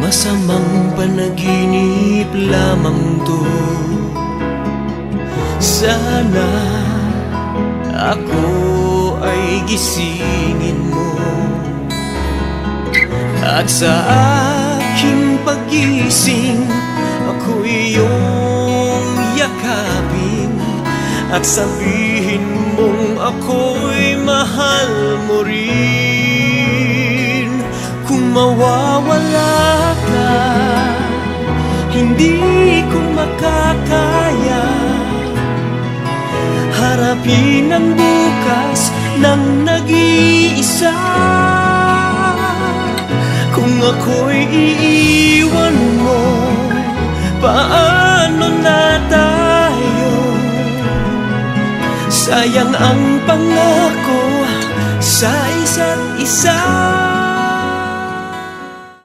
Masamang panaginip lamang to. Sana ako ay gisingin mo, at sa aking pagising ako'y iyong yakapin, at sabihin mong ako'y mahal mo rin. Kung mawawala ka, hindi ko makakaya harapin ang bukas ng nag-iisa. Kung ako'y iiwan mo, paano na tayo? Sayang ang pangako sa isa't isa.